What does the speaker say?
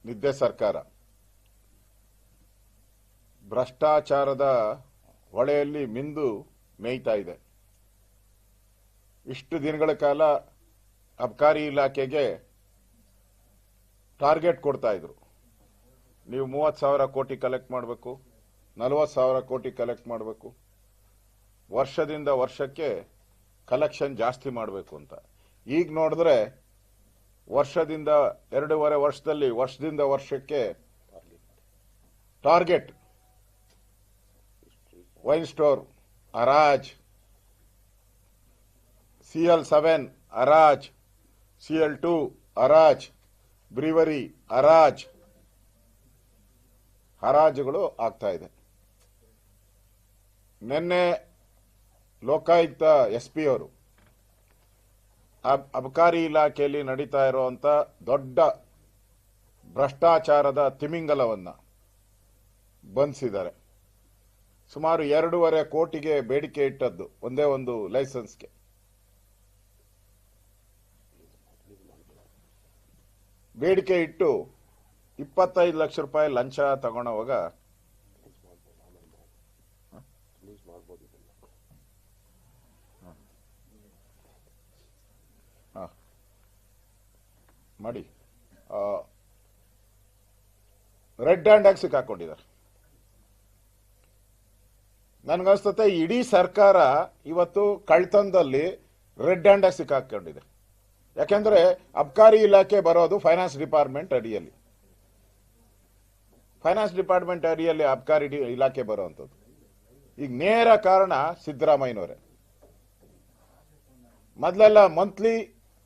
ನಿದ್ದೆ ಸರ್ಕಾರ ಭ್ರಷ್ಟಾಚಾರದ ಹೊಳೆಯಲ್ಲಿ ಮಿಂದು ಮೇಯ್ತಾ ಇದೆ. ಇಷ್ಟು ದಿನಗಳ ಕಾಲ ಅಬಕಾರಿ ಇಲಾಖೆಗೆ ಟಾರ್ಗೆಟ್ ಕೊಡ್ತಾ ಇದ್ರು. ನೀವು 30,000 ಕೋಟಿ ಕಲೆಕ್ಟ್ ಮಾಡಬೇಕು, 40,000 ಕೋಟಿ ಕಲೆಕ್ಟ್ ಮಾಡಬೇಕು, ವರ್ಷದಿಂದ ವರ್ಷಕ್ಕೆ ಕಲೆಕ್ಷನ್ ಜಾಸ್ತಿ ಮಾಡಬೇಕು ಅಂತ. ಈಗ ನೋಡಿದ್ರೆ ವರ್ಷದಿಂದ 2.5 ವರ್ಷದಲ್ಲಿ ವರ್ಷದಿಂದ ವರ್ಷಕ್ಕೆ ಟಾರ್ಗೆಟ್ ವೈನ್ ಸ್ಟೋರ್ ಹರಾಜ್, CL7 ಹರಾಜ್, CL2 ಹರಾಜ್, ಬ್ರೀವರಿ ಹರಾಜುಗಳು ಆಗ್ತಾ ಇದೆ. ನಿನ್ನೆ ಲೋಕಾಯುಕ್ತ SP ಅವರು ಅಬಕಾರಿ ಇಲಾಖೆಯಲ್ಲಿ ನಡೀತಾ ಇರುವಂತ ದೊಡ್ಡ ಭ್ರಷ್ಟಾಚಾರದ ತಿಮಿಂಗಲವನ್ನ ಬಂಧಿಸಿದ್ದಾರೆ. ಸುಮಾರು 2.5 ಕೋಟಿಗೆ ಬೇಡಿಕೆ ಇಟ್ಟದ್ದು ಒಂದೇ ಒಂದು ಲೈಸೆನ್ಸ್ಗೆ. ಬೇಡಿಕೆ ಇಟ್ಟು 25 ಲಕ್ಷ ರೂಪಾಯಿ ಲಂಚ ತಗೊಂಡವಾಗ ಮಾಡಿ ರೆಡ್ ಹ್ಯಾಂಡ್ ಆಗಿ ಸಿಕ್ಕಾಕೊಂಡಿದ್ದಾರೆ. ನನ್ಗನ್ಸ್ತತೆ ಇಡೀ ಸರ್ಕಾರ ಇವತ್ತು ಕಳ್ತನದಲ್ಲಿ ರೆಡ್ ಹ್ಯಾಂಡ್ ಆಗಿ ಸಿಕ್ಕಾಕೊಂಡಿದೆ. ಯಾಕೆಂದ್ರೆ ಅಬಕಾರಿ ಇಲಾಖೆ ಬರೋದು ಫೈನಾನ್ಸ್ ಡಿಪಾರ್ಟ್ಮೆಂಟ್ ಅಡಿಯಲ್ಲಿ. ಫೈನಾನ್ಸ್ ಡಿಪಾರ್ಟ್ಮೆಂಟ್ ಅಡಿಯಲ್ಲಿ ಅಬಕಾರಿ ಇಲಾಖೆ ಬರುವಂಥದ್ದು. ಈಗ ನೇರ ಕಾರಣ ಸಿದ್ದರಾಮಯ್ಯನವರೇ. ಮೊದಲೆಲ್ಲ ಮಂತ್ಲಿ